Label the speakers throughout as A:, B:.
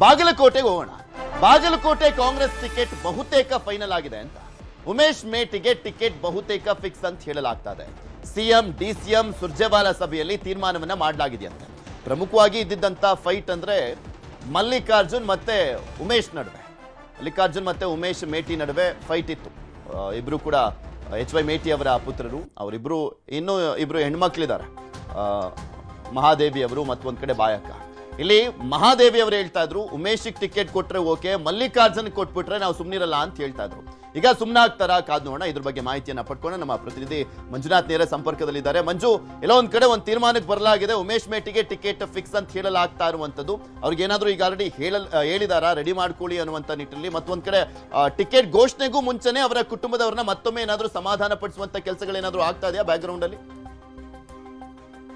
A: ಬಾಗಲಕೋಟೆಗೆ ಹೋಗೋಣ. ಬಾಗಲಕೋಟೆ ಕಾಂಗ್ರೆಸ್ ಟಿಕೆಟ್ ಬಹುತೇಕ ಫೈನಲ್ ಆಗಿದೆ ಅಂತ. ಉಮೇಶ್ ಮೇಟಿಗೆ ಟಿಕೆಟ್ ಬಹುತೇಕ ಫಿಕ್ಸ್ ಅಂತ ಹೇಳಲಾಗ್ತಾ ಇದೆ. ಸಿಎಂ ಡಿಸಿಎಂ ಸುರ್ಜೇವಾಲಾ ಸಭೆಯಲ್ಲಿ ತೀರ್ಮಾನವನ್ನ ಮಾಡಲಾಗಿದೆಯಂತೆ. ಪ್ರಮುಖವಾಗಿ ಇದ್ದಿದ್ದಂತ ಫೈಟ್ ಅಂದ್ರೆ ಮಲ್ಲಿಕಾರ್ಜುನ್ ಮತ್ತೆ ಉಮೇಶ್ ನಡುವೆ. ಮಲ್ಲಿಕಾರ್ಜುನ್ ಮತ್ತೆ ಉಮೇಶ್ ಮೇಟಿ ನಡುವೆ ಫೈಟ್ ಇತ್ತು. ಇಬ್ರು ಕೂಡ HY ಮೇಟಿ ಅವರ ಪುತ್ರರು. ಅವರಿಬ್ರು ಇನ್ನೂ ಇಬ್ರು ಹೆಣ್ಮಕ್ಳಿದ್ದಾರೆ, ಮಹಾದೇವಿ ಅವರು ಮತ್ತೊಂದ್ ಕಡೆ ಬಾಯಕ್ಕ. ಇಲ್ಲಿ ಮಹಾದೇವಿ ಅವರು ಹೇಳ್ತಾ ಇದ್ರು ಉಮೇಶಿಗೆ ಟಿಕೆಟ್ ಕೊಟ್ರೆ ಓಕೆ, ಮಲ್ಲಿಕಾರ್ಜುನ್ ಕೊಟ್ಬಿಟ್ರೆ ನಾವು ಸುಮ್ನಿರಲ್ಲ ಅಂತ ಹೇಳ್ತಾ ಇದ್ರು. ಈಗ ಸುಮ್ನ ಆಗ್ತಾರ ಕಾದ್ ನೋಡೋಣ. ಇದ್ರ ಬಗ್ಗೆ ಮಾಹಿತಿಯನ್ನ ಪಡ್ಕೊಂಡು ನಮ್ಮ ಪ್ರತಿನಿಧಿ ಮಂಜುನಾಥ್ ನೇರ ಸಂಪರ್ಕದಲ್ಲಿದ್ದಾರೆ. ಮಂಜು, ಎಲ್ಲೋ ಒಂದ್ ಕಡೆ ಒಂದ್ ತೀರ್ಮಾನಕ್ಕೆ ಬರಲಾಗಿದೆ, ಉಮೇಶ್ ಮೇಟಿಗೆ ಟಿಕೆಟ್ ಫಿಕ್ಸ್ ಅಂತ ಹೇಳಲಾಗ್ತಾ ಇರುವಂತದ್ದು. ಅವ್ರಿಗೆ ಏನಾದ್ರು ಈಗ ಆಲ್ರೆಡಿ ಹೇಳಿದಾರಾ ರೆಡಿ ಮಾಡ್ಕೊಳ್ಳಿ ಅನ್ನುವಂತ ನಿಟ್ಟಿನಲ್ಲಿ? ಮತ್ತೊಂದ್ ಕಡೆ ಟಿಕೆಟ್ ಘೋಷಣೆಗೂ ಮುಂಚೆನೆ ಅವರ ಕುಟುಂಬದವ್ರನ್ನ ಮತ್ತೊಮ್ಮೆ ಏನಾದ್ರು ಸಮಾಧಾನ ಪಡಿಸುವಂತ ಕೆಲಸಗಳೇನಾದ್ರು ಆಗ್ತಾ ಇದೆಯಾ ಬ್ಯಾಕ್ ಗ್ರೌಂಡ್ ಅಲ್ಲಿ?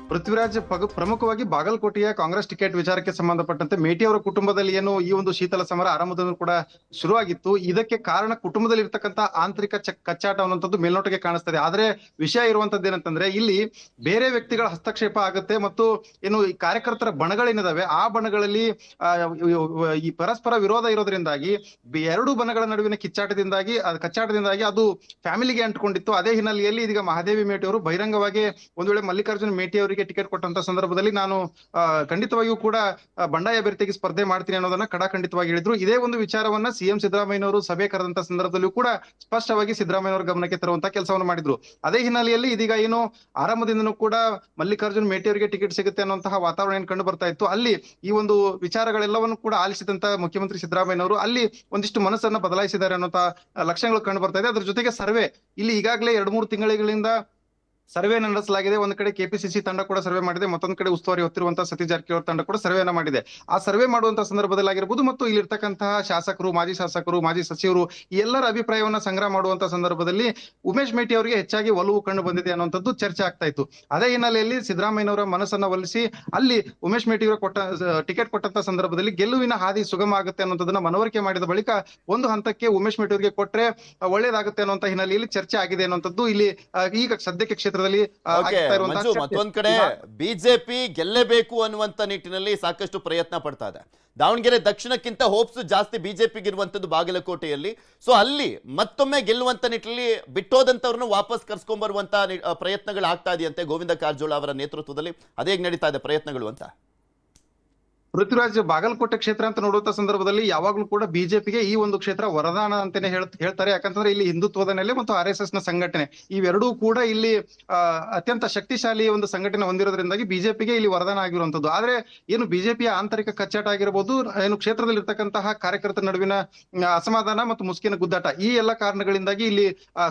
B: ಪೃಥ್ವಿರಾಜ್, ಪ್ರಮುಖವಾಗಿ ಬಾಗಲಕೋಟೆಯ ಕಾಂಗ್ರೆಸ್ ಟಿಕೆಟ್ ವಿಚಾರಕ್ಕೆ ಸಂಬಂಧಪಟ್ಟಂತೆ ಮೇಟಿ ಅವರ ಕುಟುಂಬದಲ್ಲಿ ಏನು ಈ ಒಂದು ಶೀತಲ ಸಮರ ಆರಂಭದಲ್ಲೂ ಕೂಡ ಶುರುವಾಗಿತ್ತು. ಇದಕ್ಕೆ ಕಾರಣ ಕುಟುಂಬದಲ್ಲಿ ಇರ್ತಕ್ಕಂಥ ಆಂತರಿಕ ಕಚ್ಚಾಟ ಅನ್ನುವಂಥದ್ದು ಮೇಲ್ನೋಟಕ್ಕೆ ಕಾಣಿಸ್ತದೆ. ಆದ್ರೆ ವಿಷಯ ಇರುವಂತದ್ದು ಏನಂತಂದ್ರೆ ಇಲ್ಲಿ ಬೇರೆ ವ್ಯಕ್ತಿಗಳ ಹಸ್ತಕ್ಷೇಪ ಆಗುತ್ತೆ ಮತ್ತು ಏನು ಈ ಕಾರ್ಯಕರ್ತರ ಬಣಗಳೇನಿದಾವೆ ಆ ಬಣಗಳಲ್ಲಿ ಈ ಪರಸ್ಪರ ವಿರೋಧ ಇರೋದ್ರಿಂದಾಗಿ ಎರಡು ಬಣಗಳ ನಡುವಿನ ಕಚ್ಚಾಟದಿಂದಾಗಿ ಅದು ಫ್ಯಾಮಿಲಿಗೆ ಅಂಟಿಕೊಂಡಿತ್ತು. ಅದೇ ಹಿನ್ನೆಲೆಯಲ್ಲಿ ಇದೀಗ ಮಹಾದೇವಿ ಮೇಟಿ ಅವರು ಬಹಿರಂಗವಾಗಿ ಒಂದ್ ವೇಳೆ ಮಲ್ಲಿಕಾರ್ಜುನ್ ಮೇಟಿ ಅವರಿಗೆ ಟಿಕೆಟ್ ಕೊಟ್ಟಂತ ಸಂದರ್ಭದಲ್ಲಿ ನಾನು ಖಂಡಿತವಾಗಿಯೂ ಕೂಡ ಬಂಡಾಯ ಅಭ್ಯರ್ಥಿಗೆ ಸ್ಪರ್ಧೆ ಮಾಡ್ತೀನಿ ಅನ್ನೋದನ್ನ ಖಂಡಿತವಾಗಿ ಹೇಳಿದ್ರು. ಇದೇ ಒಂದು ವಿಚಾರವನ್ನ ಸಿಎಂ ಸಿದ್ದರಾಮಯ್ಯನವರು ಸಭೆ ಕರೆದಂತ ಸಂದರ್ಭದಲ್ಲೂ ಕೂಡ ಸ್ಪಷ್ಟವಾಗಿ ಸಿದ್ದರಾಮಯ್ಯನವರ ಗಮನಕ್ಕೆ ತರುವಂತ ಕೆಲಸವನ್ನು ಮಾಡಿದ್ರು. ಅದೇ ಹಿನ್ನೆಲೆಯಲ್ಲಿ ಇದೀಗ ಏನು ಆರಂಭದಿಂದನೂ ಕೂಡ ಮಲ್ಲಿಕಾರ್ಜುನ್ ಮೇಟಿ ಅವರಿಗೆ ಟಿಕೆಟ್ ಸಿಗುತ್ತೆ ಅನ್ನುವಂತಹ ವಾತಾವರಣ ಏನು ಕಂಡು ಬರ್ತಾ ಇತ್ತು. ಅಲ್ಲಿ ಈ ಒಂದು ವಿಚಾರಗಳೆಲ್ಲವನ್ನು ಕೂಡ ಆಲಿಸಿದಂತ ಮುಖ್ಯಮಂತ್ರಿ ಸಿದ್ದರಾಮಯ್ಯನವರು ಅಲ್ಲಿ ಒಂದಿಷ್ಟು ಮನಸ್ಸನ್ನ ಬದಲಾಯಿಸಿದ್ದಾರೆ ಅನ್ನುವಂತ ಲಕ್ಷಣಗಳು ಕಂಡು ಬರ್ತಾ ಇದೆ. ಅದ್ರ ಜೊತೆಗೆ ಸರ್ವೆ ಇಲ್ಲಿ ಈಗಾಗಲೇ 2-3 ತಿಂಗಳಿಂದ ಸರ್ವೆ ನಡೆಸಲಾಗಿದೆ. ಒಂದ್ ಕಡೆ ಕೆಪಿಸಿಸಿ ತಂಡ ಕೂಡ ಸರ್ವೆ ಮಾಡಿದೆ, ಮತ್ತೊಂದ್ ಕಡೆ ಉಸ್ತುವಾರಿ ಹೊತ್ತಿರುವಂತಹ ಸತೀಶ್ ಜಾರಕಿಹೊಳಿ ತಂಡ ಕೂಡ ಸರ್ವೆಯನ್ನ ಮಾಡಿದೆ. ಆ ಸರ್ವೆ ಮಾಡುವಂತಹ ಸಂದರ್ಭದಲ್ಲಿ ಆಗಿರ್ಬೋದು ಮತ್ತು ಇಲ್ಲಿರ್ತಕ್ಕಂತಹ ಶಾಸಕರು, ಮಾಜಿ ಸಚಿವರು ಈ ಎಲ್ಲರ ಅಭಿಪ್ರಾಯವನ್ನ ಸಂಗ್ರಹ ಮಾಡುವಂತಹ ಸಂದರ್ಭದಲ್ಲಿ ಉಮೇಶ್ ಮೇಟಿ ಅವರಿಗೆ ಹೆಚ್ಚಾಗಿ ಒಲವು ಕಂಡು ಬಂದಿದೆ ಅನ್ನುವಂಥದ್ದು ಚರ್ಚೆ ಆಗ್ತಾ ಇತ್ತು. ಅದೇ ಹಿನ್ನೆಲೆಯಲ್ಲಿ ಸಿದ್ದರಾಮಯ್ಯನವರ ಮನಸ್ಸನ್ನ ಒಲಿಸಿ ಅಲ್ಲಿ ಉಮೇಶ್ ಮೇಟಿ ಅವರ ಟಿಕೆಟ್ ಕೊಟ್ಟಂತ ಸಂದರ್ಭದಲ್ಲಿ ಗೆಲುವಿನ ಹಾದಿ ಸುಗಮ ಆಗುತ್ತೆ ಅನ್ನೋದನ್ನ ಮನವರಿಕೆ ಮಾಡಿದ ಬಳಿಕ ಒಂದು ಹಂತಕ್ಕೆ ಉಮೇಶ್ ಮೇಟಿ ಅವರಿಗೆ ಕೊಟ್ರೆ ಒಳ್ಳೇದಾಗುತ್ತೆ ಅನ್ನುವಂತ ಹಿನ್ನೆಲೆಯಲ್ಲಿ ಚರ್ಚೆ ಆಗಿದೆ ಅನ್ನುವಂಥದ್ದು ಇಲ್ಲಿ ಈಗ ಸದ್ಯಕ್ಕೆ ಕ್ಷೇತ್ರದಲ್ಲಿ
A: ಮತ್ತೊಂದ್ ಕಡೆ ಬಿಜೆಪಿ ಗೆಲ್ಲೇಬೇಕು ಅನ್ನುವಂತ ನಿಟ್ಟಿನಲ್ಲಿ ಸಾಕಷ್ಟು ಪ್ರಯತ್ನ ಪಡ್ತಾ ಇದೆ. ದಾವಣಗೆರೆ ದಕ್ಷಿಣಕ್ಕಿಂತ ಹೋಪ್ಸ್ ಜಾಸ್ತಿ ಬಿಜೆಪಿಗೆ ಇರುವಂತದ್ದು ಬಾಗಲಕೋಟೆಯಲ್ಲಿ. ಸೊ ಅಲ್ಲಿ ಮತ್ತೊಮ್ಮೆ ಗೆಲ್ಲುವಂತ ನಿಟ್ಟಿನಲ್ಲಿ ಬಿಟ್ಟೋದಂತವ್ರನ್ನ ವಾಪಸ್ ಕರ್ಸ್ಕೊಂಡ್ ಬರುವಂತ ಪ್ರಯತ್ನಗಳು ಆಗ್ತಾ ಇದೆಯಂತೆ ಗೋವಿಂದ ಕಾರಜೋಳ ಅವರ ನೇತೃತ್ವದಲ್ಲಿ. ಅದೇ ನಡೀತಾ ಇದೆ ಪ್ರಯತ್ನಗಳು ಅಂತ.
B: ಪೃಥ್ವಿರಾಜ್, ಬಾಗಲಕೋಟೆ ಕ್ಷೇತ್ರ ಅಂತ ನೋಡುವಂತ ಸಂದರ್ಭದಲ್ಲಿ ಯಾವಾಗ್ಲೂ ಕೂಡ ಬಿಜೆಪಿಗೆ ಈ ಒಂದು ಕ್ಷೇತ್ರ ವರದಾನ ಅಂತಾನೆ ಹೇಳ್ತಾರೆ. ಯಾಕಂತಂದ್ರೆ ಇಲ್ಲಿ ಹಿಂದುತ್ವದ ನೆಲೆ ಮತ್ತು RSS ನ ಸಂಘಟನೆ ಇವೆರಡೂ ಕೂಡ ಇಲ್ಲಿ ಅತ್ಯಂತ ಶಕ್ತಿಶಾಲಿ ಒಂದು ಸಂಘಟನೆ ಹೊಂದಿರೋದ್ರಿಂದಾಗಿ ಬಿಜೆಪಿಗೆ ಇಲ್ಲಿ ವರದಾನ ಆಗಿರುವಂತದ್ದು. ಆದ್ರೆ ಏನು ಬಿಜೆಪಿಯ ಆಂತರಿಕ ಕಚ್ಚಾಟ ಆಗಿರಬಹುದು, ಏನು ಕ್ಷೇತ್ರದಲ್ಲಿ ಇರ್ತಕ್ಕಂತಹ ಕಾರ್ಯಕರ್ತರ ನಡುವಿನ ಅಸಮಾಧಾನ ಮತ್ತು ಮುಸ್ಕಿನ ಗುದ್ದಾಟ, ಈ ಎಲ್ಲಾ ಕಾರಣಗಳಿಂದಾಗಿ ಇಲ್ಲಿ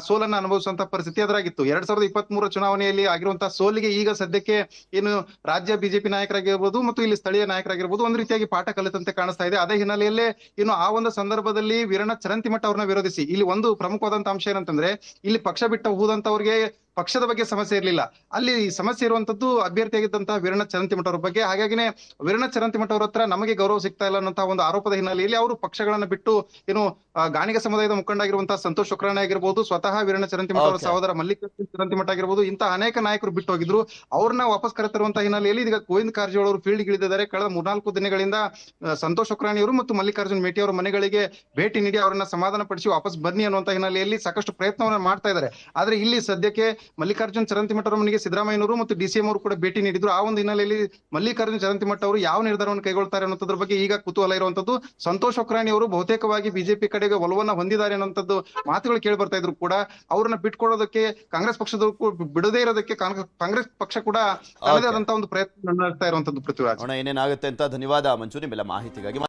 B: ಸೋಲನ್ನ ಅನುಭವಿಸುವಂತಹ ಪರಿಸ್ಥಿತಿ ಎದುರಾಗಿತ್ತು. 2023 ಚುನಾವಣೆಯಲ್ಲಿ ಆಗಿರುವಂತಹ ಸೋಲಿಗೆ ಈಗ ಸದ್ಯಕ್ಕೆ ಏನು ರಾಜ್ಯ ಬಿಜೆಪಿ ನಾಯಕರಾಗಿರ್ಬೋದು ಮತ್ತು ಇಲ್ಲಿ ಸ್ಥಳೀಯ ನಾಯಕರಾಗಿರ್ಬೋದು ಒಂದ್ ರೀತಿಯಾಗಿ ಪಾಠ ಕಲಿತಂತೆ ಕಾಣಿಸ್ತಾ ಇದೆ. ಅದೇ ಹಿನ್ನೆಲೆಯಲ್ಲೇ ಇನ್ನು ಆ ಒಂದು ಸಂದರ್ಭದಲ್ಲಿ ವೀರಣ್ಣ ಚರಂತಿಮಠ ಅವ್ರನ್ನ ವಿರೋಧಿಸಿ ಇಲ್ಲಿ ಒಂದು ಪ್ರಮುಖವಾದಂತ ಅಂಶ ಏನಂತಂದ್ರೆ ಇಲ್ಲಿ ಪಕ್ಷ ಬಿಟ್ಟ ಹೋದಂತವ್ರಿಗೆ ಪಕ್ಷದ ಬಗ್ಗೆ ಸಮಸ್ಯೆ ಇರಲಿಲ್ಲ, ಅಲ್ಲಿ ಸಮಸ್ಯೆ ಇರುವಂತದ್ದು ಅಭ್ಯರ್ಥಿಯಾಗಿದ್ದಂತಹ ವೀರಣ್ಣ ಚರಂತಿಮಠ ಅವ್ರ ಬಗ್ಗೆ. ಹಾಗಾಗಿನೇ ವೀರಣ್ಣ ಚರಂತಿಮಠ ಅವ್ರ ಹತ್ರ ನಮಗೆ ಗೌರವ ಸಿಗ್ತಾ ಇಲ್ಲ ಅನ್ನೋಂತಹ ಒಂದು ಆರೋಪದ ಹಿನ್ನೆಲೆಯಲ್ಲಿ ಅವರು ಪಕ್ಷಗಳನ್ನ ಬಿಟ್ಟು ಏನು ಗಾಣಿಗ ಸಮುದಾಯದ ಮುಖಂಡಾಗಿರುವಂತಹ ಸಂತೋಷ್ ಶುಕ್ರಾಣಿ ಆಗಿರ್ಬೋದು, ಸ್ವತಃ ವೀರಣ್ಣ ಚರಂತಿಮಠ ಅವರ ಸಹೋದರ ಮಲ್ಲಿಕಾರ್ಜುನ್ ಚರಂತಿಮಠ ಆಗಿರ್ಬೋದು, ಇಂತಹ ಅನೇಕ ನಾಯಕರು ಬಿಟ್ಟು ಹೋಗಿದ್ರು. ಅವ್ರನ್ನ ವಾಪಸ್ ಕರೆತರುವಂತಹ ಹಿನ್ನೆಲೆಯಲ್ಲಿ ಈಗ ಗೋವಿಂದ ಕಾರಜೋಳ ಅವರು ಫೀಲ್ಡ್ ಇಳಿದಿದ್ದಾರೆ. ಕಳೆದ 3-4 ದಿನಗಳಿಂದ ಸಂತೋಷ್ ಶುಕ್ರಾಣಿ ಅವರು ಮತ್ತು ಮಲ್ಲಿಕಾರ್ಜುನ್ ಮೇಟಿ ಅವರ ಮನೆಗಳಿಗೆ ಭೇಟಿ ನೀಡಿ ಅವರನ್ನ ಸಮಾಧಾನ ಪಡಿಸಿ ವಾಪಸ್ ಬನ್ನಿ ಅನ್ನುವಂತ ಹಿನ್ನೆಲೆಯಲ್ಲಿ ಸಾಕಷ್ಟು ಪ್ರಯತ್ನವನ್ನ ಮಾಡ್ತಾ ಇದ್ದಾರೆ. ಆದ್ರೆ ಇಲ್ಲಿ ಸದ್ಯಕ್ಕೆ ಮಲ್ಲಿಕಾರ್ಜುನ್ ಚರಂತಿಮಠ ಅವರ ಮನೆಗೆ ಸಿದ್ದರಾಮಯ್ಯನವರು ಮತ್ತು DCM ಅವರು ಕೂಡ ಭೇಟಿ ನೀಡಿದ್ರು. ಆ ಒಂದು ಹಿನ್ನೆಲೆಯಲ್ಲಿ ಮಲ್ಲಿಕಾರ್ಜುನ್ ಚರಂತಿಮಠ ಅವರು ಯಾವ ನಿರ್ಧಾರವನ್ನು ಕೈಗೊಳ್ತಾರೆ ಅನ್ನೋದ್ರ ಬಗ್ಗೆ ಈಗ ಕುತೂಹಲ ಇರುವಂತದ್ದು. ಸಂತೋಷ್ ಶುಕ್ರಾಣಿ ಅವರು ಬಹುತೇಕವಾಗಿ ಬಿಜೆಪಿ ಕಡೆಗೆ ಒಲವನ್ನ ಹೊಂದಿದ್ದಾರೆ ಅನ್ನುವಂಥದ್ದು ಮಾತುಗಳು ಕೇಳಿ ಬರ್ತಾ ಇದ್ರು ಕೂಡ ಅವ್ರನ್ನ ಬಿಟ್ಕೊಡೋದಕ್ಕೆ ಕಾಂಗ್ರೆಸ್ ಪಕ್ಷದ ಬಿಡದೇ ಇರೋದಕ್ಕೆ ಕಾಂಗ್ರೆಸ್ ಪಕ್ಷ ಕೂಡ ತನ್ನದೇ ಆದಂತಹ ಒಂದು ಪ್ರಯತ್ನ ನಡೆಸ್ತಾ ಇರುವಂತದ್ದು. ಪೃಥ್ವಿರಾಜ್,
A: ಏನೇನಾಗುತ್ತೆ ಅಂತ ಧನ್ಯವಾದ ಮಂಜು ನಿಮ್ಮೆಲ್ಲ ಮಾಹಿತಿಗಾಗಿ.